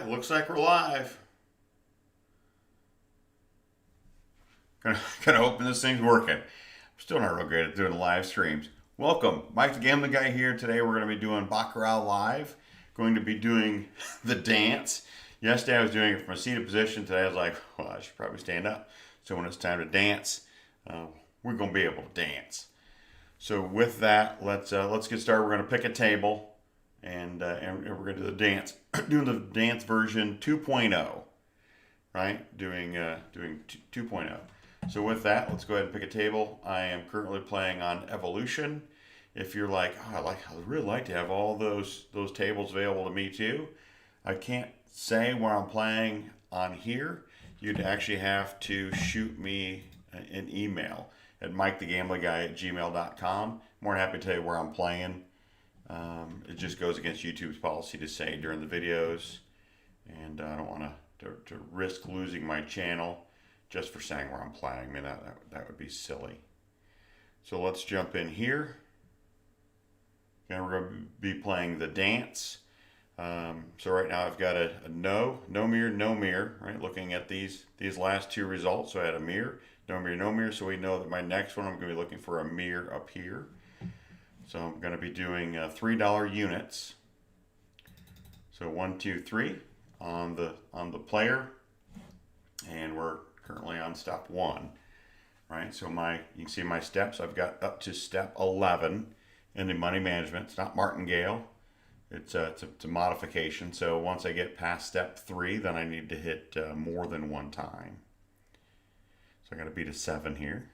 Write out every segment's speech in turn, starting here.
right, looks like we're live. Gonna open this thing's working. I'm still not real good at doing live streams. Welcome, Mike the Gambling Guy here. Today we're gonna be doing Baccarat live. Going to be doing the dance. Yesterday I was doing it from a seated position. Today I was like, well, I should probably stand up. So when it's time to dance, we're gonna be able to dance. So with that, let's get started. We're gonna pick a table, and we're gonna do the dance. Doing the dance version 2.0, right? Doing 2.0. So with that, let's go ahead and pick a table. I am currently playing on Evolution. If you're like, oh, I really like to have all those tables available to me too. I can't say where I'm playing on here. You'd actually have to shoot me an email at mikethegamblerguy@gmail.com. More than happy to tell you where I'm playing. It just goes against YouTube's policy to say during the videos, and I don't want to risk losing my channel just for saying where I'm playing. I mean, that would be silly. So let's jump in here. And we're going to be playing the dance. So right now I've got a no mirror, right? Looking at these last two results. So I had a mirror, no mirror. So we know that my next one I'm going to be looking for a mirror up here. So I'm going to be doing $3 units. So 1, 2, 3 on the player, and we're currently on step 1, right? So you can see my steps. I've got up to step 11 in the money management. It's not martingale. It's a modification. So once I get past step 3, then I need to hit more than one time. So I got to beat a 7 here.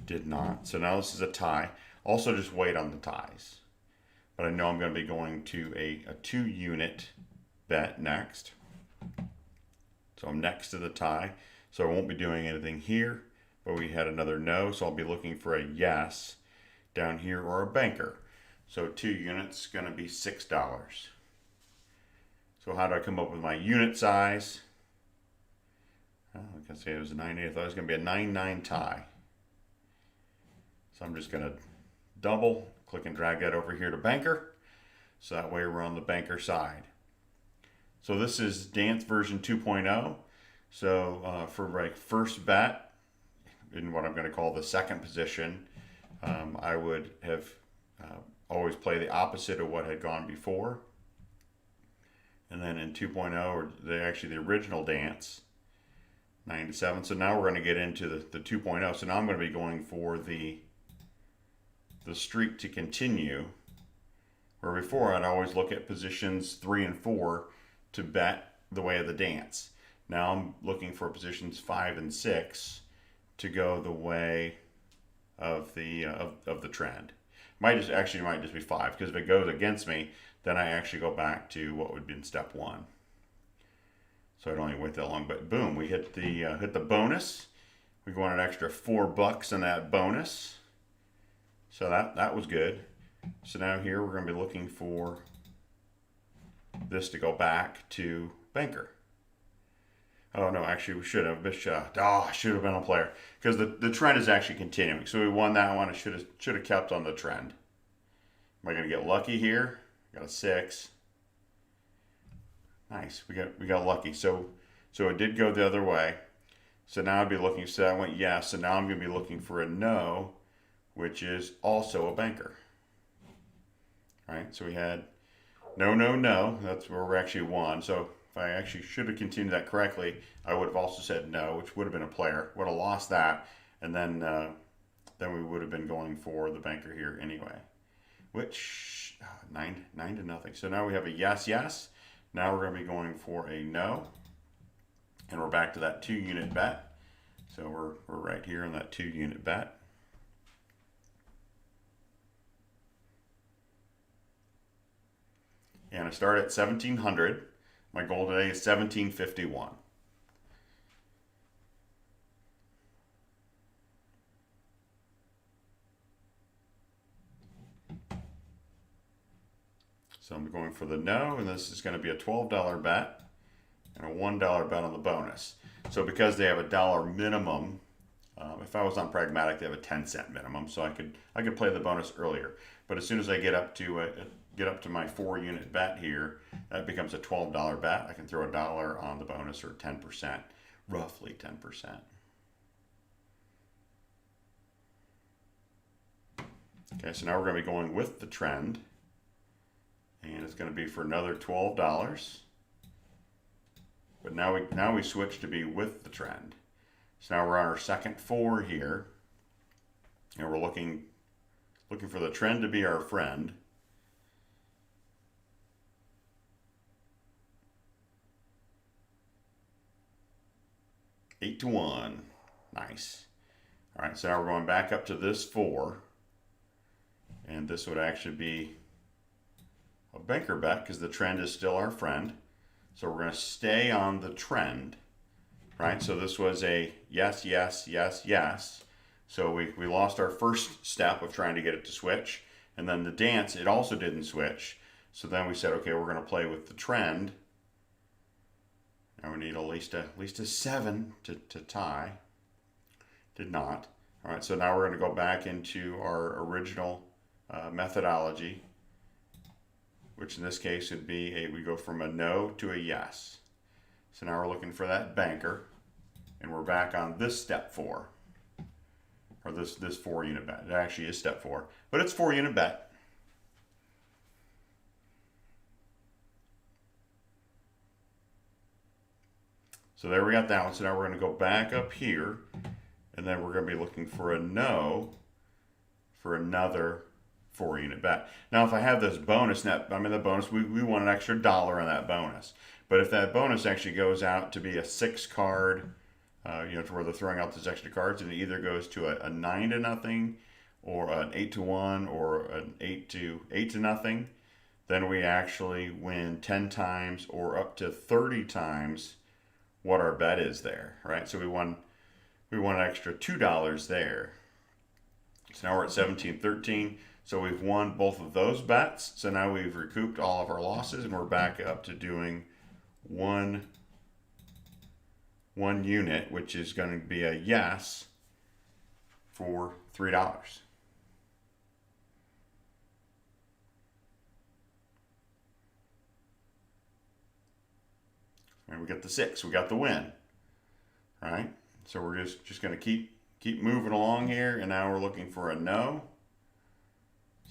Did not. So now this is a tie. Also, just wait on the ties. But I know I'm going to be going to a 2-unit bet next. So I'm next to the tie. So I won't be doing anything here. But we had another no. So I'll be looking for a yes down here or a banker. So 2 units is going to be $6. So how do I come up with my unit size? Oh, I can say it was a 9.8. I thought it was going to be a 9.9 tie. So I'm just going to double, click and drag that over here to banker. So that way we're on the banker side. So this is dance version 2.0. So for my first bet, in what I'm going to call the second position, I would have always play the opposite of what had gone before. And then in 2.0, or actually the original dance, 9 to 7. So now we're going to get into the 2.0. So now I'm going to be going for the streak to continue, where before I'd always look at positions 3 and 4 to bet the way of the dance. Now I'm looking for positions 5 and 6 to go the way of the trend. Might just be 5, because if it goes against me, then I actually go back to what would be in step 1. So I don't even wait that long. But boom, we hit the bonus. We go on an extra $4 on that bonus. So that was good. So now here we're going to be looking for this to go back to banker. Oh no, actually we should have. I should have been a player, because the trend is actually continuing. So we won that one. I should have kept on the trend. Am I going to get lucky here? Got a 6. Nice. We got lucky. So it did go the other way. So now I'd be looking. So I went yes. So now I'm going to be looking for a no, which is also a banker. Right? So we had no. That's where we actually won. So if I actually should have continued that correctly, I would have also said no, which would have been a player. Would have lost that, and then we would have been going for the banker here anyway. Which 9 to nothing. So now we have a yes. Now we're going to be going for a no, and we're back to that 2-unit bet. So we're right here on that 2-unit bet. And I start at 1700. My goal today is 1751. So I'm going for the no, and this is going to be a $12 bet and a $1 bet on the bonus. So because they have a dollar minimum If I was on pragmatic, they have a 10-cent minimum, so I could play the bonus earlier. But as soon as I get up to my 4-unit bet here, that becomes a $12 bet. I can throw $1 on the bonus, or 10%, roughly 10%. Okay, so now we're going to be going with the trend, and it's going to be for another $12. But now we switch to be with the trend. So now we're on our second 4 here, and we're looking for the trend to be our friend. $8 to 1, nice. All right, so now we're going back up to this 4, and this would actually be a banker bet because the trend is still our friend. So we're going to stay on the trend, right? So this was a yes, yes, yes, yes. So we lost our first step of trying to get it to switch. And then the dance, it also didn't switch. So then we said, okay, we're going to play with the trend. Now we need at least a 7 to tie. Did not. All right, so now we're going to go back into our original methodology, which in this case would be we go from a no to a yes. So now we're looking for that banker, and we're back on this step 4, or this 4-unit bet. It actually is step 4, but it's 4-unit bet. So there we got that one. So now we're going to go back up here, and then we're going to be looking for a no for another 4-unit bet. Now, if I have this bonus net, the bonus, we want an extra $1 on that bonus. But if that bonus actually goes out to be a 6-card, to where they're throwing out those extra cards, and it either goes to a 9 to nothing, or an 8 to 1, or an 8 to nothing, then we actually win 10 times or up to 30 times what our bet is there, right? So we won an extra $2 there. So now we're at 17-13. So we've won both of those bets. So now we've recouped all of our losses, and we're back up to doing one unit, which is going to be a yes for $3. And we got the 6. We got the win. All right. So we're just going to keep moving along here, and now we're looking for a no.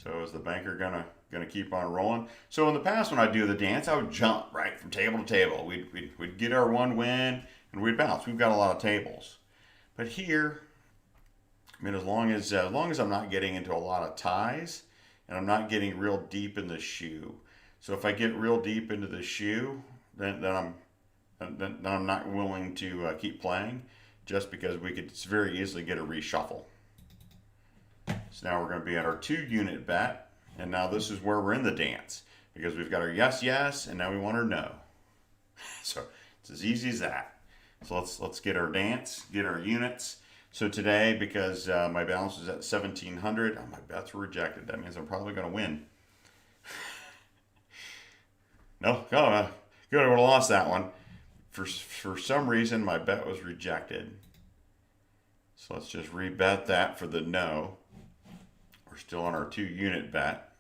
So is the banker gonna keep on rolling? So in the past, when I do the dance, I would jump right from table to table. We'd get our one win, and we'd bounce. We've got a lot of tables, but here, as long as I'm not getting into a lot of ties, and I'm not getting real deep in the shoe. So if I get real deep into the shoe, then I'm not willing to keep playing, just because we could very easily get a reshuffle. So now we're going to be at our 2-unit bet, and now this is where we're in the dance, because we've got our yes, yes, and now we want our no. So it's as easy as that. So let's get our dance, get our units. So today, because my balance is at 1,700, my bets were rejected. That means I'm probably going to win. No, good. I would have lost that one. For some reason, my bet was rejected. So let's just rebet that for the no. We're still on our 2-unit bet.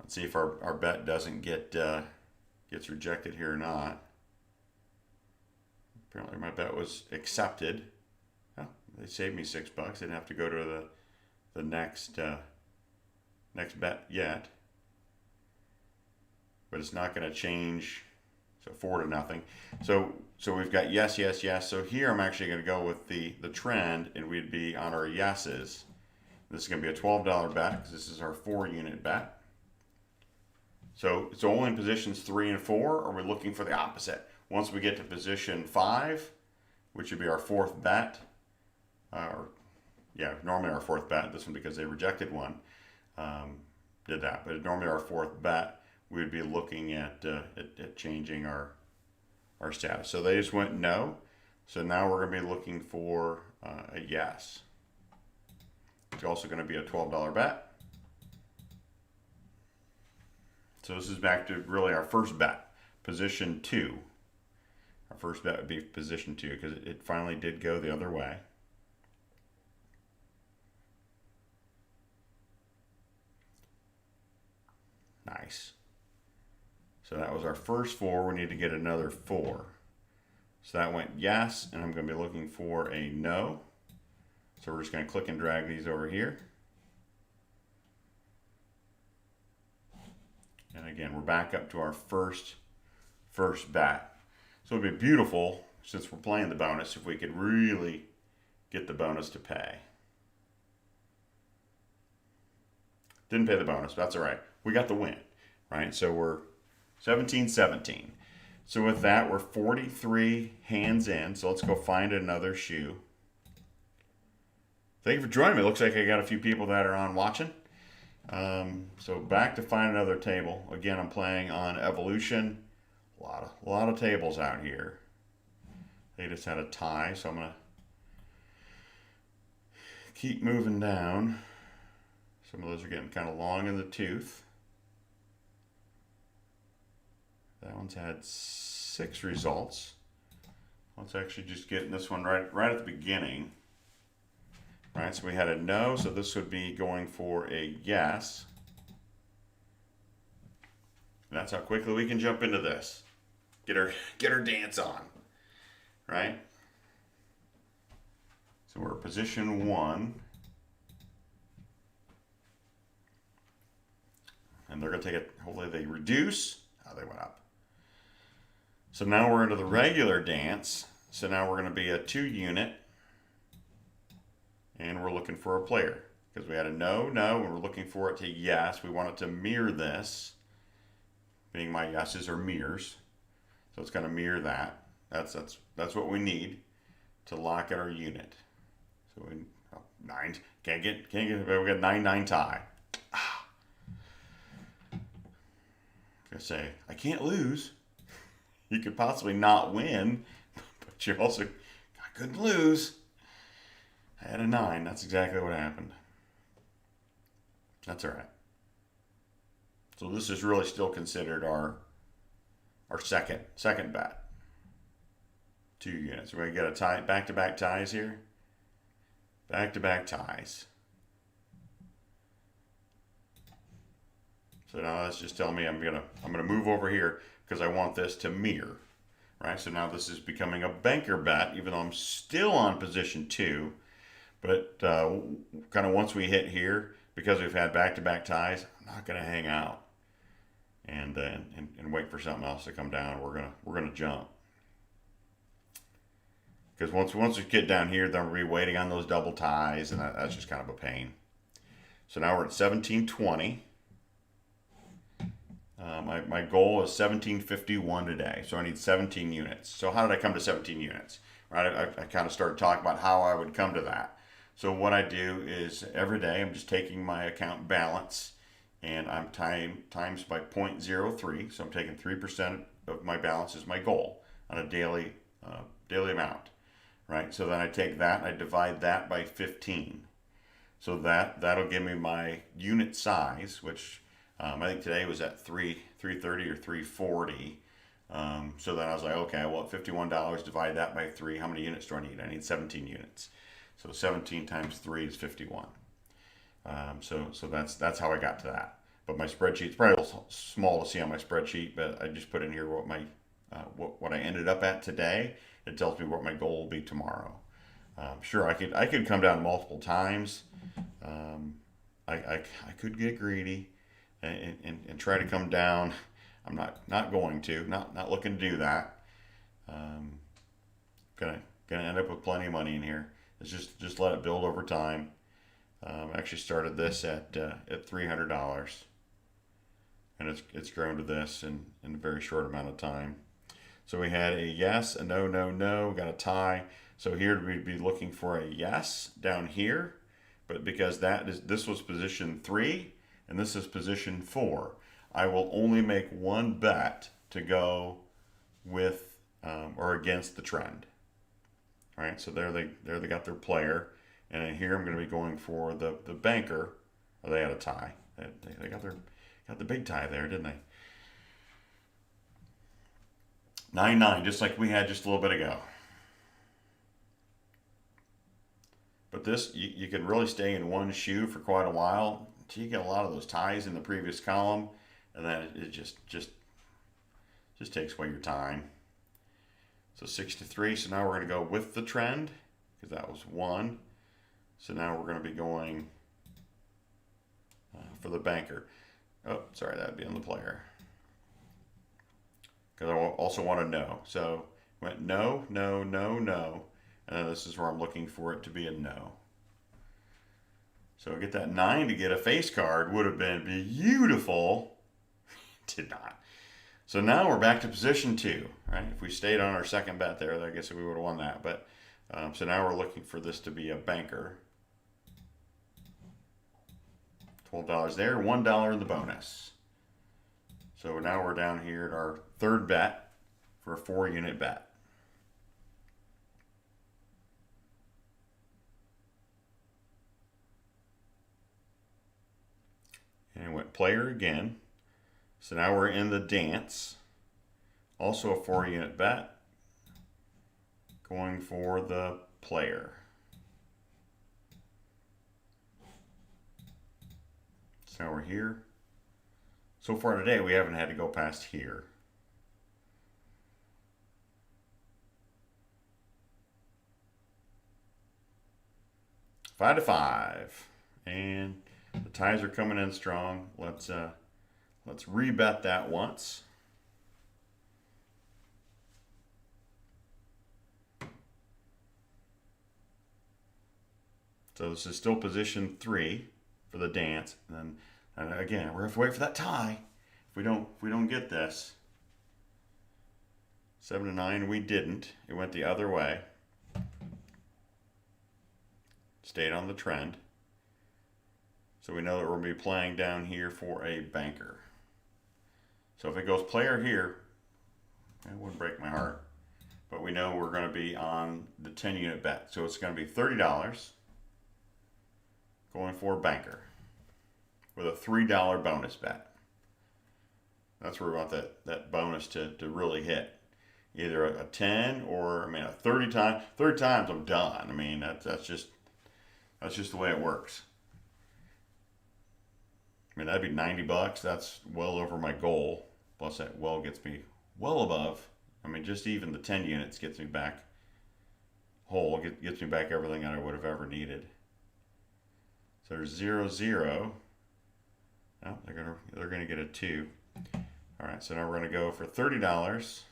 Let's see if our bet doesn't gets rejected here or not. Apparently my bet was accepted. Oh, they saved me $6. I didn't have to go to the next bet yet. But it's not going to change. So 4 to nothing. So we've got yes, yes, yes. So here I'm actually going to go with the trend, and we'd be on our yeses. This is going to be a $12 bet because this is our 4-unit bet. So it's only in positions 3 and 4, or we're looking for the opposite. Once we get to position 5, which would be our 4th bet, normally our 4th bet. This one, because they rejected one, did that. But normally our 4th bet, we would be looking at changing our status. So they just went no. So now we're going to be looking for a yes. It's also going to be a $12 bet. So this is back to really our first bet, position 2. Our first bet would be position 2 because it finally did go the other way. Nice. So that was our first 4. We need to get another 4. So that went yes, and I'm going to be looking for a no. So we're just going to click and drag these over here. And again, we're back up to our first bet. So it'd be beautiful, since we're playing the bonus, if we could really get the bonus to pay. Didn't pay the bonus, but that's all right. We got the win, right? So we're 17-17. So with that, we're 43 hands in. So let's go find another shoe. Thank you for joining me. Looks like I got a few people that are on watching. So back to find another table. Again, I'm playing on Evolution. A lot of tables out here. They just had a tie, so I'm gonna keep moving down. Some of those are getting kind of long in the tooth. That one's had 6 results. Let's actually just get this one right at the beginning. Right, so we had a no, so this would be going for a yes. That's how quickly we can jump into this. Get our dance on. Right? So we're position 1. And they're going to take it, hopefully they reduce. Oh, they went up. So now we're into the regular dance. So now we're going to be a 2 unit. And we're looking for a player. Because we had a no, and we're looking for it to yes. We want it to mirror this. Being my yeses are mirrors. So it's going to mirror that. That's what we need to lock in our unit. So we 9. Can't get. We got 9-9 tie. I say I can't lose. You could possibly not win, but you also I couldn't lose. I had a 9. That's exactly what happened. That's all right. So this is really still considered our second bet. 2 units. We're going to get a tie, back-to-back ties here. Back-to-back ties. So now that's just telling me I'm gonna move over here because I want this to mirror. Right? So now this is becoming a banker bet, even though I'm still on position 2. But kind of once we hit here, because we've had back-to-back ties, I'm not going to hang out and wait for something else to come down. We're gonna jump, because once we get down here, then we'll be waiting on those double ties, and that's just kind of a pain. So now we're at 1720. My goal is 1751 today, so I need 17 units. So how did I come to 17 units? Right, I kind of started talking about how I would come to that. So what I do is every day I'm just taking my account balance and I'm times by 0.03. So I'm taking 3% of my balance as my goal on a daily amount, right? So then I take that and I divide that by 15. So that'll give me my unit size, which I think today was at 330 or 340. So then I was like, okay, well, at $51, divide that by 3. How many units do I need? I need 17 units. So 17 times 3 is 51. So that's how I got to that. But my spreadsheet's probably a little small to see on my spreadsheet, but I just put in here what my what I ended up at today. It tells me what my goal will be tomorrow. Sure, I could come down multiple times. I could get greedy and try to come down. I'm not going to, not looking to do that. Gonna end up with plenty of money in here. It's just let it build over time. I actually started this at $300, and it's grown to this in a very short amount of time. So we had a yes, a no, no, no. We got a tie. So here we'd be looking for a yes down here, but because this was position 3 and this is position 4, I will only make one bet to go with or against the trend. All right, so there they got their player, and then here I'm going to be going for the banker. Oh, they had a tie. They got the big tie there, didn't they? 9-9, just like we had just a little bit ago. But this, you can really stay in one shoe for quite a while until you get a lot of those ties in the previous column, and then it just takes away your time. So 6-3. So now we're going to go with the trend because that was 1. So now we're going to be going for the banker. Oh, sorry, that would be on the player. Because I also want to know. So went no, no, no, no. And then this is where I'm looking for it to be a no. So get that 9 to get a face card would have been beautiful. Did not. So now we're back to position 2, right? If we stayed on our second bet there, I guess we would have won that. But so now we're looking for this to be a banker. $12 there, $1 in the bonus. So now we're down here at our third bet for a 4-unit bet. And went player again. So now we're in the dance. Also a 4-unit bet. Going for the player. So now we're here. So far today, we haven't had to go past here. $5-5. And the ties are coming in strong. Let's rebet that once. So this is still position 3 for the dance. And then again, we're going to have to wait for that tie. If we don't get this. 7-9, we didn't. It went the other way. Stayed on the trend. So we know that we're going to be playing down here for a banker. So if it goes player here, it wouldn't break my heart. But we know we're going to be on the 10-unit bet. So it's going to be $30 going for a banker with a $3 bonus bet. That's where we want that bonus to really hit. Either a 10 or, I mean, a 30 times. 30 times I'm done. I mean, that's just the way it works. I mean, that'd be $90. That's well over my goal. Plus that well gets me well above. I mean, just even the 10 units gets me back whole. Gets me back everything that I would have ever needed. So there's 0-0. Oh, they're gonna get a 2. All right, so now we're gonna go for $30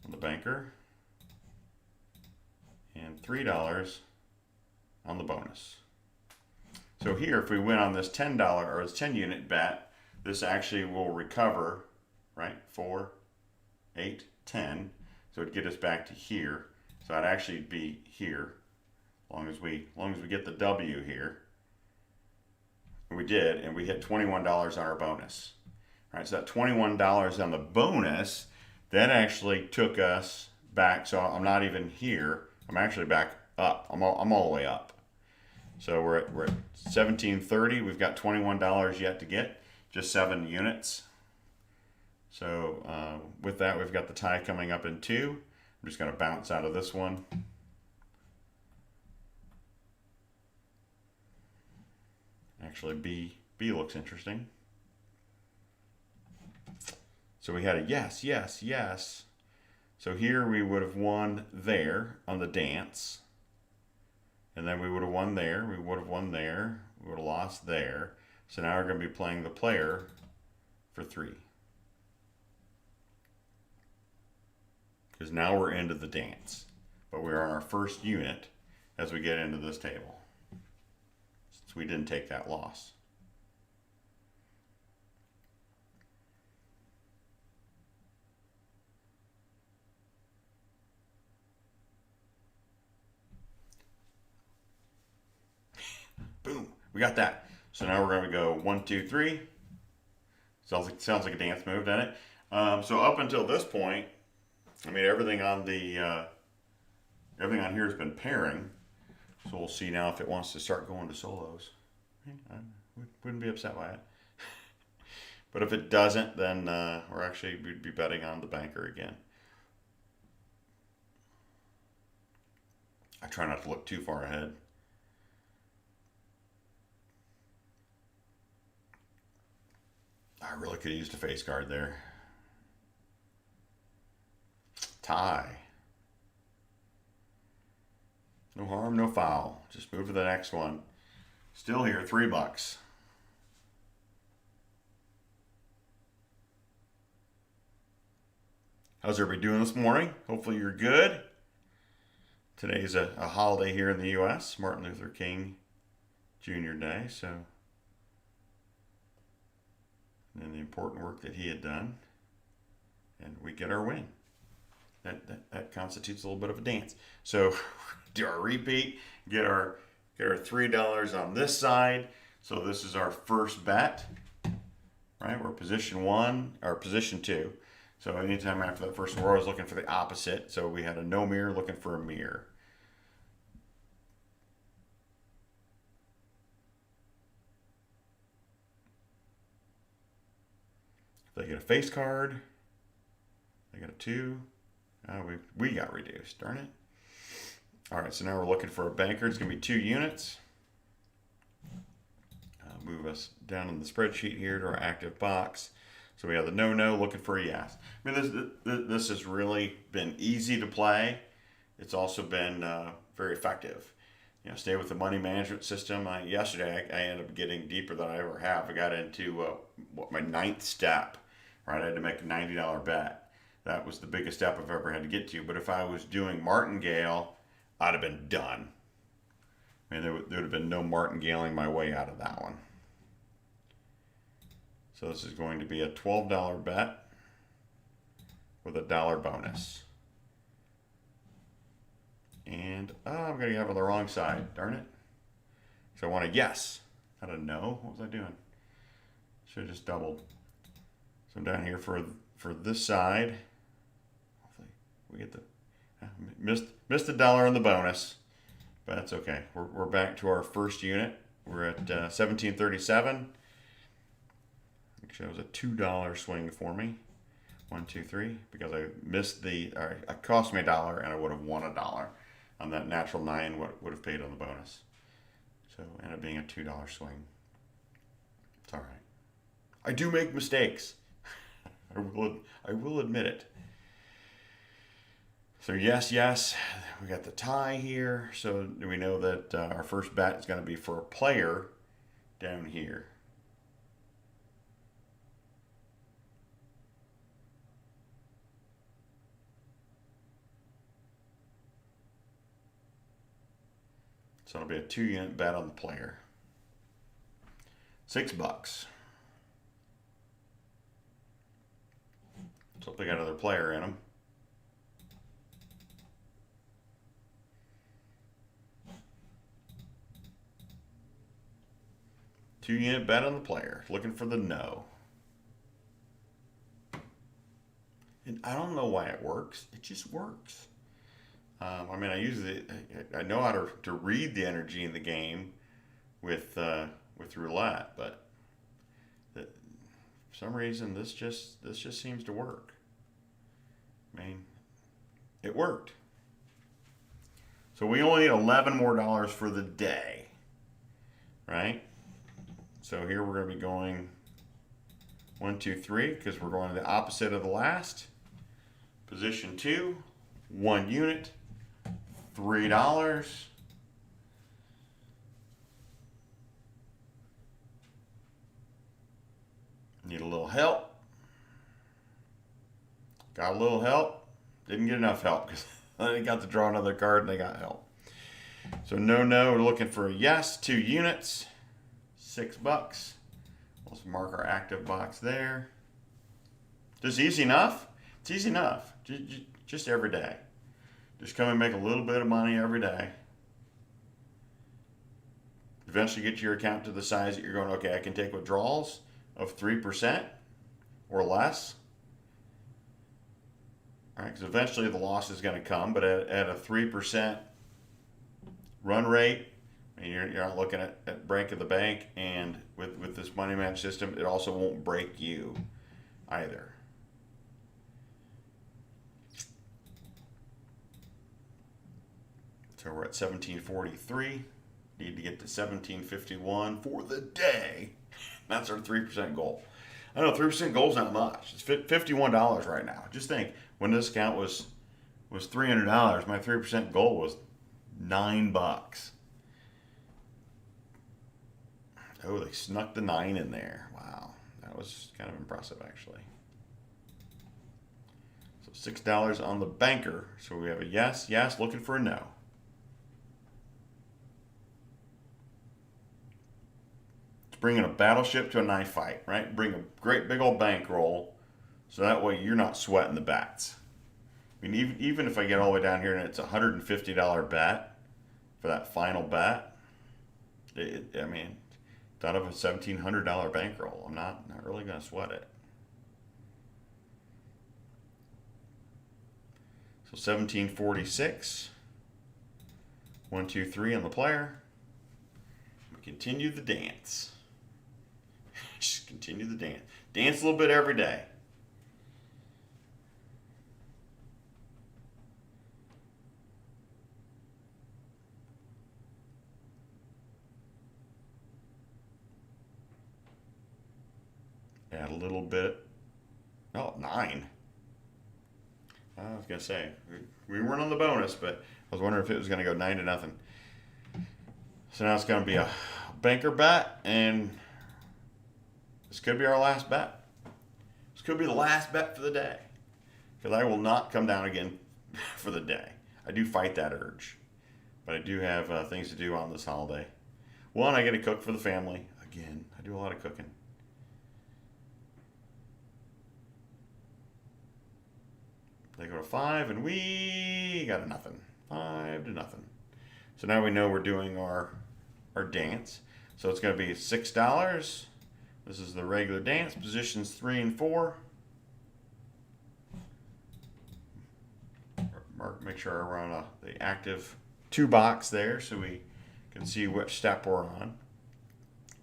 on the banker and $3 on the bonus. So here, if we win on this $10 or this 10-unit bet, this actually will recover, right? 4, 8, 10. So it'd get us back to here. So I'd actually be here, as long as we get the W here. And we did, and we hit $21 on our bonus. All right, so that $21 on the bonus, that actually took us back. So I'm not even here. I'm actually back up. I'm all the way up. So we're at 1730. We've got $21 yet to get, just 7 units. So with that, we've got the tie coming up in 2. I'm just going to bounce out of this one. Actually, B looks interesting. So we had a yes, yes, yes. So here we would have won there on the dance. And then we would have won there. We would have won there. We would have lost there. So now we're going to be playing the player for 3. Because now we're into the dance. But we're on our first unit as we get into this table. Since we didn't take that loss. Boom, we got that. So now we're going to go 1, 2, 3. Sounds like a dance move, doesn't it? So up until this point, I mean, everything on here has been pairing. So we'll see now if it wants to start going to solos. I wouldn't be upset by it. But if it doesn't, then we'd be betting on the banker again. I try not to look too far ahead. I really could have used a face card there. Tie. No harm, no foul. Just move to the next one. Still here, $3. How's everybody doing this morning? Hopefully you're good. Today's a holiday here in the U.S., Martin Luther King Jr. Day, so and the important work that he had done, and we get our win. That constitutes a little bit of a dance. So do our repeat, get our $3 on this side. So this is our first bet, right? We're position 1 or position 2. So anytime after that first one, we're always looking for the opposite. So we had a no mirror looking for a mirror. If they get a face card, they got a 2. We got reduced, darn it. All right, so now we're looking for a banker. It's going to be 2 units. Move us down in the spreadsheet here to our active box. So we have the no, looking for a yes. I mean, this has really been easy to play. It's also been very effective. You know, stay with the money management system. Yesterday, I ended up getting deeper than I ever have. I got into my 9th step, right? I had to make a $90 bet. That was the biggest step I've ever had to get to. But if I was doing martingale, I'd have been done. I mean, there would have been no martingaling my way out of that one. So this is going to be a $12 bet with a $1 bonus. And I'm going to have it on the wrong side, darn it. So I want a yes, not a no. What was I doing? Should have just doubled. So I'm down here for this side. Hopefully we get the missed the $1 on the bonus, but that's okay. We're back to our first unit. We're at 1737. Actually, that was a $2 swing for me. 1, 2, 3, because I missed it cost me $1 and I would have won $1 on that natural 9. What would have paid on the bonus? So it ended up being a $2 swing. It's all right. I do make mistakes. I will admit it. So yes, we got the tie here. So we know that our first bet is going to be for a player down here. So it'll be a 2-unit bet on the player. $6. So if they got another player in them. Two-unit bet on the player. Looking for the no. And I don't know why it works. It just works. I mean, I know how to read the energy in the game with roulette, but for some reason this just seems to work. I mean, it worked. So we only need $11 more for the day, right? So here we're going to be going 1, 2, 3 because we're going to the opposite of the last. Position 2, 1 unit. $3. Need a little help. Got a little help. Didn't get enough help because I got to draw another card and I got help. So no, we're looking for a yes, 2 units, $6. Let's mark our active box there. Just easy enough. It's easy enough. Just every day. Just come and make a little bit of money every day. Eventually get your account to the size that you're going, okay, I can take withdrawals of 3% or less. All right, because eventually the loss is going to come, but at a 3% run rate, I mean, you're not looking at breaking the bank, and with this money match system, it also won't break you either. So we're at 1743. Need to get to 1751 for the day. That's our 3% goal. I know 3% gold's not much. It's $51 right now. Just think, when this account was $300, my 3% gold was $9. Oh, they snuck the 9 in there. Wow, that was kind of impressive, actually. So $6 on the banker. So we have a yes, yes, looking for a no. It's bringing a battleship to a knife fight, right? Bring a great big old bankroll, so that way you're not sweating the bets. I mean, even if I get all the way down here and it's a $150 bet for that final bet, I mean, out of a $1,700 bankroll, I'm not really going to sweat it. So 1746. 1, 2, 3 on the player. We continue the dance. Just continue the dance. Dance a little bit every day. Add a little bit. Oh, 9. I was going to say, we weren't on the bonus, but I was wondering if it was going to go 9-0. So now it's going to be a banker bet, and this could be our last bet. This could be the last bet for the day, because I will not come down again for the day. I do fight that urge, but I do have things to do on this holiday. One, I get to cook for the family. Again, I do a lot of cooking. They go to 5, and we got a nothing. 5-0. So now we know we're doing our dance. So it's going to be $6. This is the regular dance, positions 3 and 4. Make sure we're on the active 2 box there, so we can see which step we're on.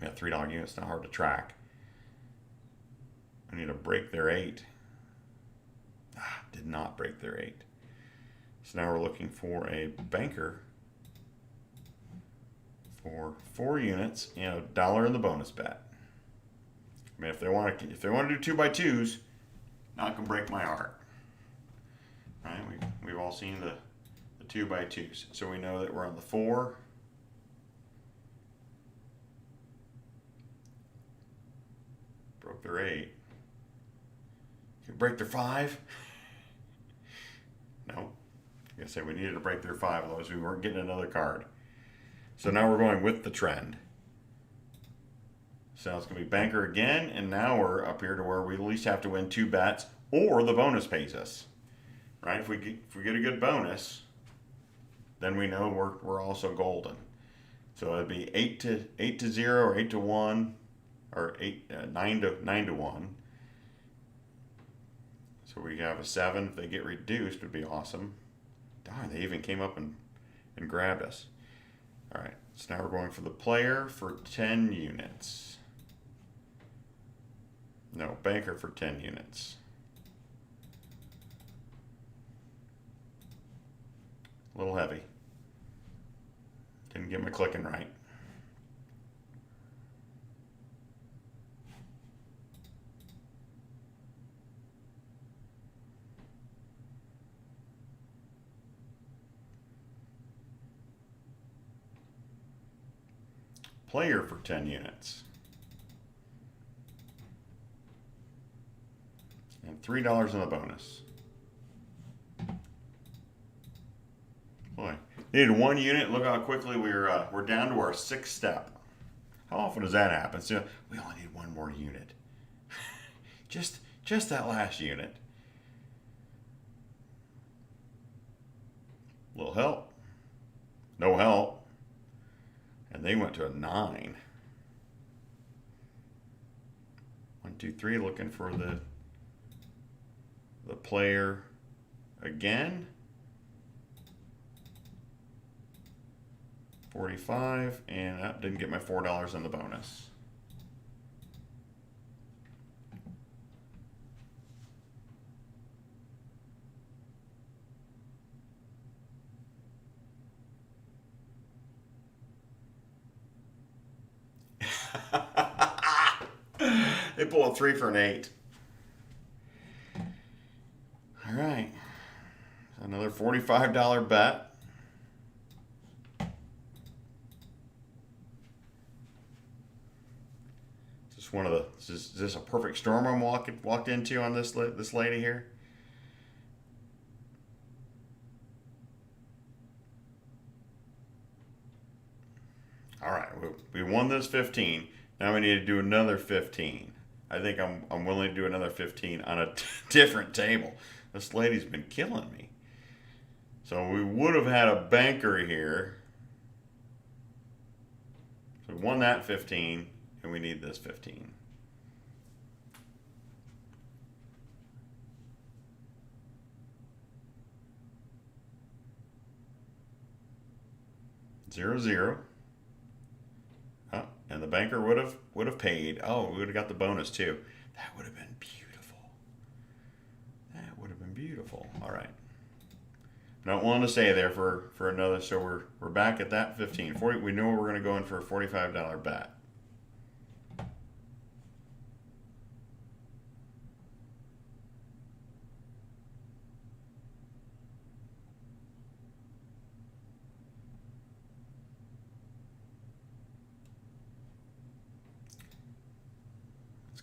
We got $3 units, not hard to track. I need to break their 8. Did not break their 8. So now we're looking for a banker for 4 units and $1 in the bonus bet. I mean, if they want to do 2x2s, not gonna break my heart. Right? We've all seen the 2x2s, so we know that we're on the 4. Broke their 8. Can we break their 5? No. I guess we needed to break their 5, otherwise we weren't getting another card. So now we're going with the trend. So it's going to be banker again, and now we're up here to where we at least have to win 2 bets, or the bonus pays us. Right? If we get a good bonus, then we know we're also golden. So it'd be 8-0 or 8-1 or 9-1. So we have a 7. If they get reduced, would be awesome. Darn, they even came up and grabbed us. All right, so now we're going for the player for 10 units. No, banker for 10 units. A little heavy. Didn't get my clicking right. Player for 10 units. And $3 on the bonus. Boy, needed 1 unit. Look how quickly we're down to our 6th step. How often does that happen? So we only need 1 more unit. just that last unit. A little help. No help. And they went to a 9. 1, 2, 3, looking for the player again. 45, and that didn't get my $4 on the bonus. They pull a 3 for an 8. All right. Another $45 bet. Is this a perfect storm I'm walked into on this lady here? All right, we won this 15. Now we need to do another 15. I think I'm willing to do another 15 on a different table. This lady's been killing me. So we would have had a banker here. So we won that 15, and we need this 15. Zero, zero. Oh, and the banker would have paid. Oh, we would have got the bonus too. That would have been beautiful. That would have been beautiful. All right. Don't want to stay there for another. So we're back at that 15. 40. We know we're going to go in for a $45 bet.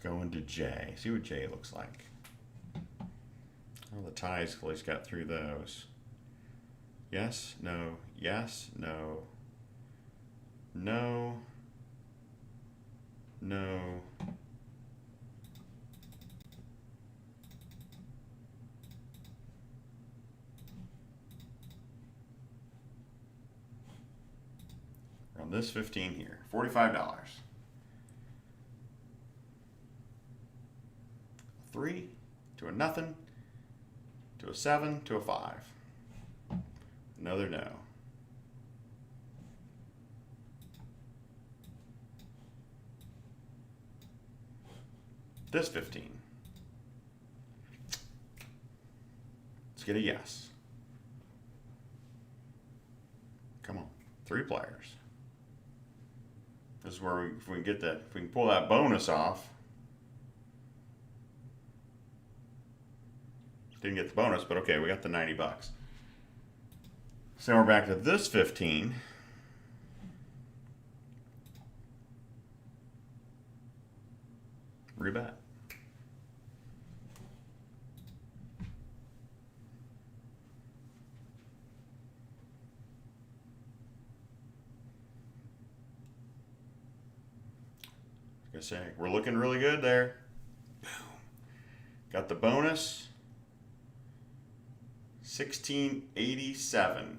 Go into J. See what J looks like. Oh, the ties at least got through those. Yes, no, yes, no, no, no. On this 15 here, $45. 3 to a nothing to a 7 to a 5. Another no. This 15. Let's get a yes. Come on, 3 players. This is where if we can get that, if we can pull that bonus off. Didn't get the bonus, but okay, we got the $90. So now we're back to this 15. Rebet. Like I say, we're looking really good there. Boom. Got the bonus. 1687.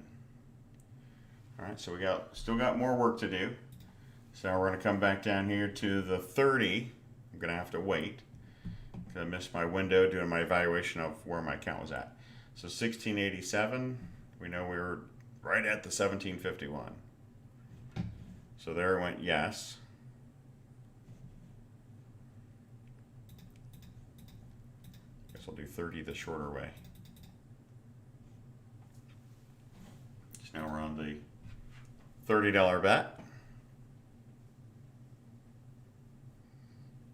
All right, so we still got more work to do. So we're going to come back down here to the 30. I'm going to have to wait because I missed my window doing my evaluation of where my account was at. So 1687, we know we were right at the 1751. So there it went yes. Guess I'll do 30 the shorter way. Now we're on the $30 bet.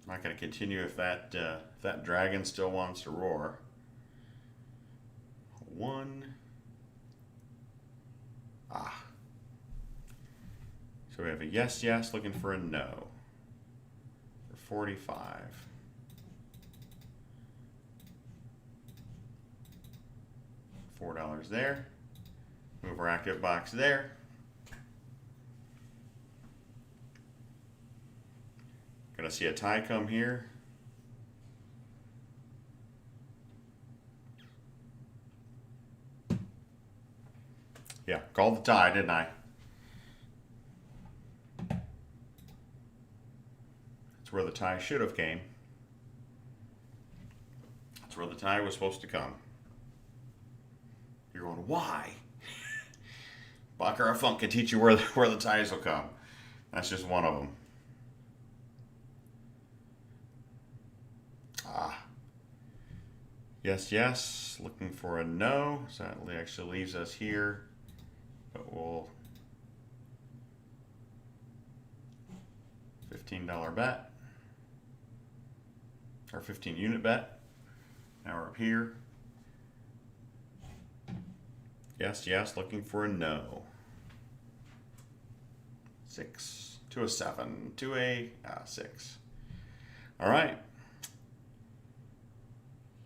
I'm not going to continue if that dragon still wants to roar. 1. Ah. So we have a yes, yes, looking for a no. For 45. $4 there. Move our active box there. Gonna see a tie come here. Yeah, called the tie, didn't I? That's where the tie should have came. That's where the tie was supposed to come. You're going, why? Baccarat Funk can teach you where the ties will come. That's just one of them. Ah. Yes, yes. Looking for a no. So that actually leaves us here. But we'll... $15 bet. our 15 unit bet. Now we're up here. Yes, yes, looking for a no. 6 to a 7 to a 6. All right.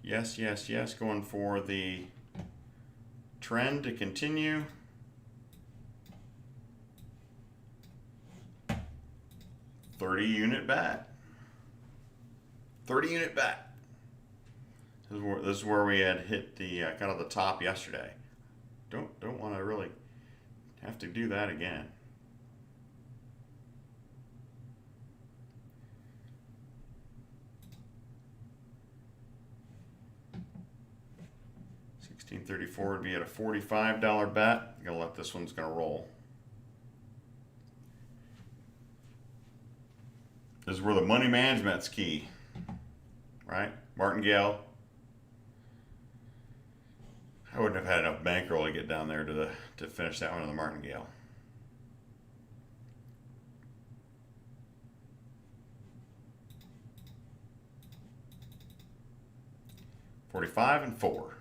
Yes, yes, yes, going for the trend to continue. $30-unit bet. 30-unit bet. This is where we had hit the kind of the top yesterday. Don't want to really have to do that again. $16.34 would be at a $45 bet. I'm gonna let this one's gonna roll. This is where the money management's key, right? Martingale. I wouldn't have had enough bankroll to get down there to finish that one on the martingale. $45 and 4.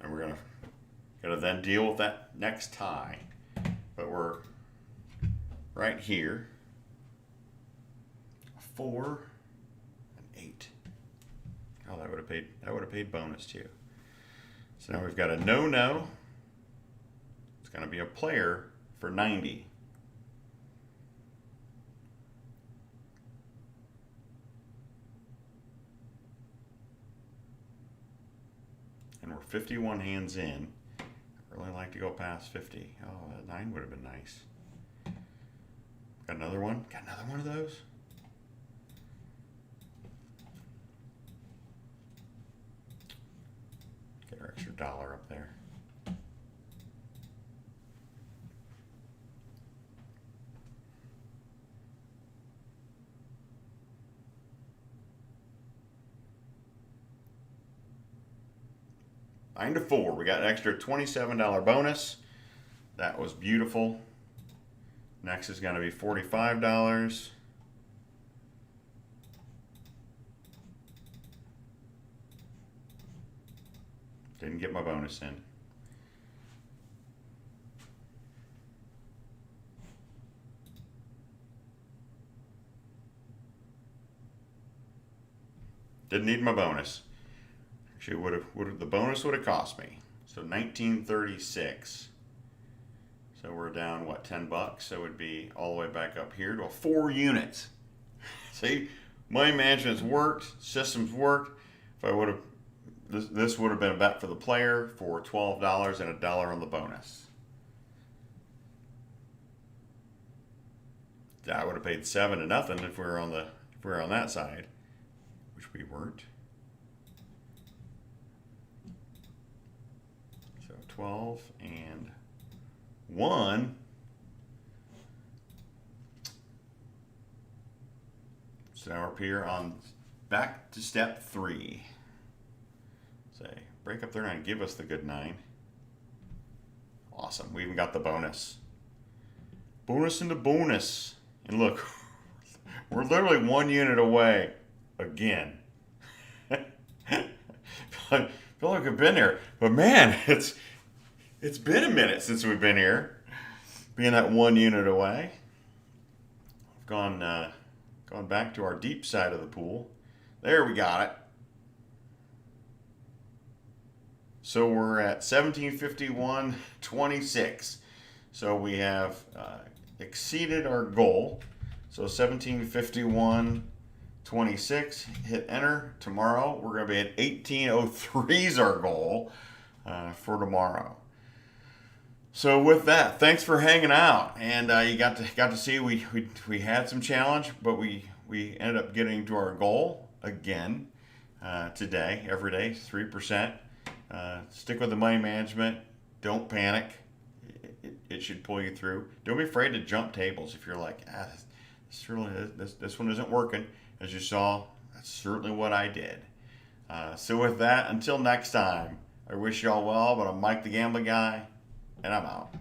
And we're gonna then deal with that next tie. But we're right here. 4 and 8. Oh, that would have paid bonus too. So now we've got a no. It's gonna be a player for 90. And we're 51 hands in. I really like to go past 50. Oh, that 9 would have been nice. Got another one? Got another one of those? Get our extra dollar up there. $9 to 4. We got an extra $27 bonus. That was beautiful. Next is going to be $45. Didn't get my bonus in. Didn't need my bonus. Actually, the bonus would have cost me. So $19.36. So we're down, what, $10? So it would be all the way back up here to 4 units. See, money management's worked, systems worked. If I would have, this would have been a bet for the player for $12 and $1 on the bonus. I would have paid 7 to nothing if we were on that side, which we weren't. So 12 and 1. So now we're up here on back to step 3. Say, break up there and give us the good 9. Awesome. We even got the bonus. Bonus into bonus. And look, we're literally 1 unit away again. I feel like I've been here, but man, it's been a minute since we've been here, being that 1 unit away. We've gone back to our deep side of the pool. There, we got it. So we're at 1751.26. So we have exceeded our goal. So 1751.26. Hit enter. Tomorrow we're going to be at 1803 is our goal for tomorrow. So with that, thanks for hanging out. And you got to see we had some challenge, but we ended up getting to our goal again today. Every day, 3%. Stick with the money management. Don't panic. It should pull you through. Don't be afraid to jump tables if you're like, this one isn't working. As you saw, that's certainly what I did. So with that, until next time, I wish you all well, but I'm Mike the Gambling Guy, and I'm out.